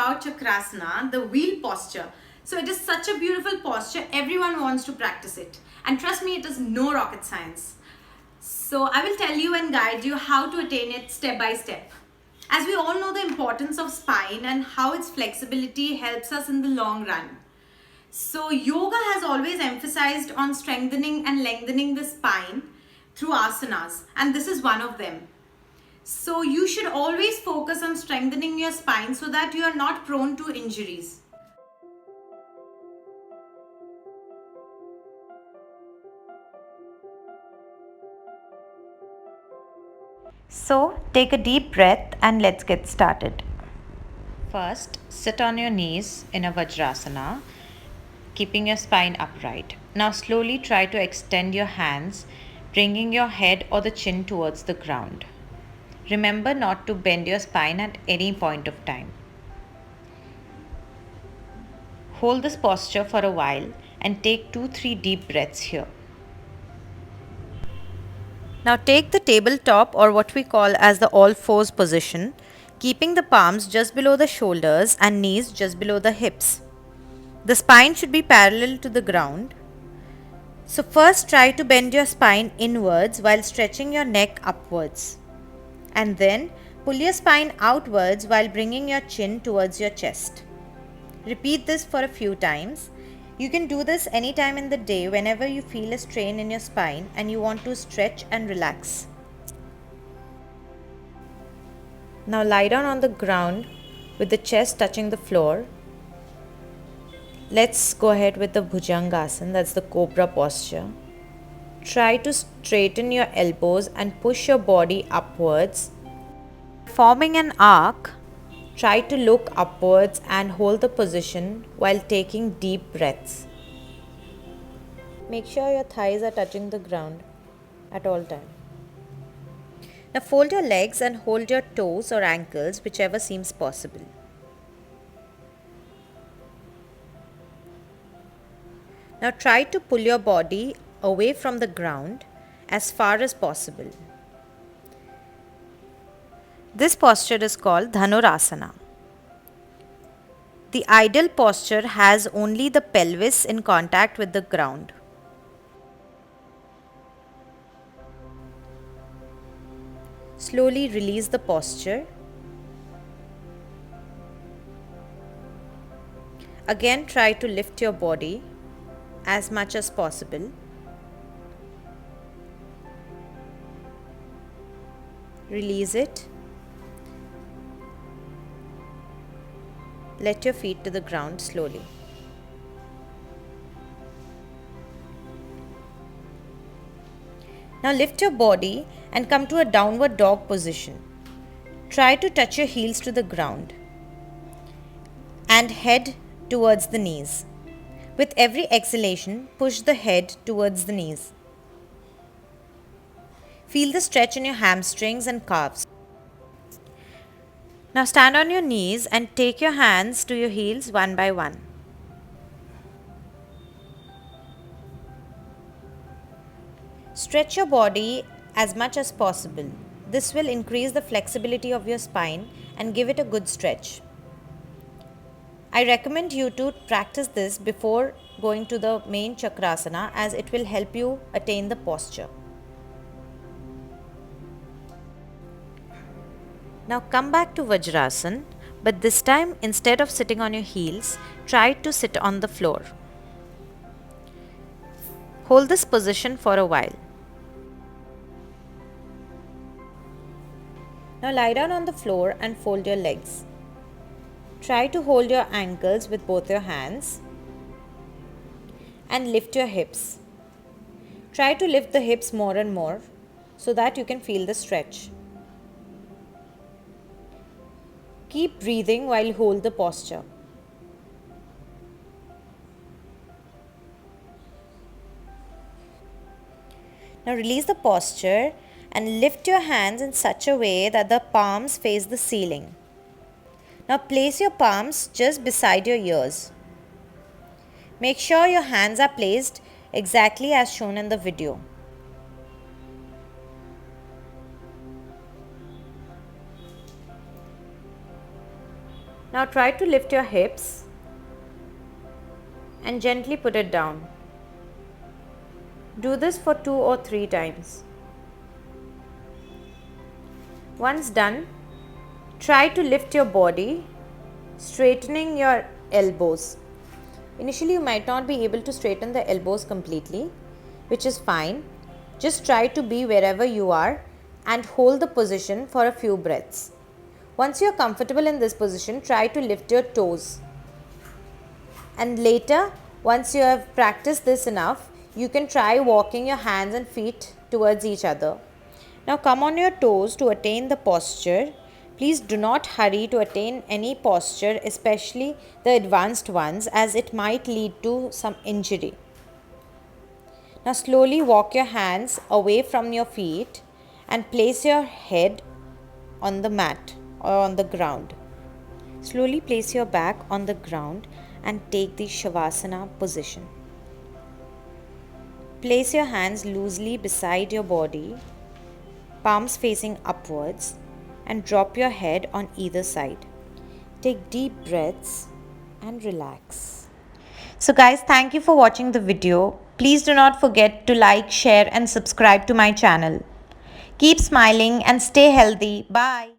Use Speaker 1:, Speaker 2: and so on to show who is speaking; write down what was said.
Speaker 1: about Chakrasana, the wheel posture. So it is such a beautiful posture, everyone wants to practice it. And trust me, it is no rocket science. So I will tell you and guide you how to attain it step by step. As we all know the importance of spine and how its flexibility helps us in the long run. So yoga has always emphasized on strengthening and lengthening the spine through asanas, and this is one of them. So you should always focus on strengthening your spine so that you are not prone to injuries.
Speaker 2: So take a deep breath and let's get started. First, sit on your knees in a Vajrasana, keeping your spine upright. Now slowly try to extend your hands, bringing your head or the chin towards the ground. Remember not to bend your spine at any point of time. Hold this posture for a while and take 2-3 deep breaths here. Now take the tabletop or what we call as the all fours position, keeping the palms just below the shoulders and knees just below the hips. The spine should be parallel to the ground. So first try to bend your spine inwards while stretching your neck upwards. And then pull your spine outwards while bringing your chin towards your chest. Repeat this for a few times. You can do this anytime in the day whenever you feel a strain in your spine and you want to stretch and relax. Now lie down on the ground with the chest touching the floor. Let's go ahead with the Bhujangasana, that's the cobra posture. Try to straighten your elbows and push your body upwards. Forming an arc, try to look upwards and hold the position while taking deep breaths. Make sure your thighs are touching the ground at all times. Now fold your legs and hold your toes or ankles, whichever seems possible. Now try to pull your body away from the ground as far as possible. This posture is called Dhanurasana. The ideal posture has only the pelvis in contact with the ground. Slowly release the posture. Again try to lift your body as much as possible. Release it. Let your feet to the ground slowly. Now lift your body and come to a downward dog position. Try to touch your heels to the ground and head towards the knees. With every exhalation, push the head towards the knees. Feel the stretch in your hamstrings and calves. Now stand on your knees and take your hands to your heels one by one. Stretch your body as much as possible. This will increase the flexibility of your spine and give it a good stretch. I recommend you to practice this before going to the main Chakrasana as it will help you attain the posture. Now come back to Vajrasana, but this time instead of sitting on your heels, try to sit on the floor. Hold this position for a while. Now lie down on the floor and fold your legs. Try to hold your ankles with both your hands and lift your hips. Try to lift the hips more and more so that you can feel the stretch. Keep breathing while you hold the posture. Now release the posture and lift your hands in such a way that the palms face the ceiling. Now place your palms just beside your ears. Make sure your hands are placed exactly as shown in the video. Now try to lift your hips and gently put it down. Do this for 2 or 3 times. Once done, try to lift your body, straightening your elbows. Initially, you might not be able to straighten the elbows completely, which is fine. Just try to be wherever you are and hold the position for a few breaths. Once you are comfortable in this position, try to lift your toes. And later, once you have practiced this enough, you can try walking your hands and feet towards each other. Now come on your toes to attain the posture. Please do not hurry to attain any posture, especially the advanced ones, as it might lead to some injury. Now slowly walk your hands away from your feet and place your head on the mat or on the ground. Slowly place your back on the ground and take the Shavasana position. Place your hands loosely beside your body, palms facing upwards, and drop your head on either side. Take deep breaths and relax. So guys, thank you for watching the video. Please do not forget to like, share and subscribe to my channel. Keep smiling and stay healthy. Bye.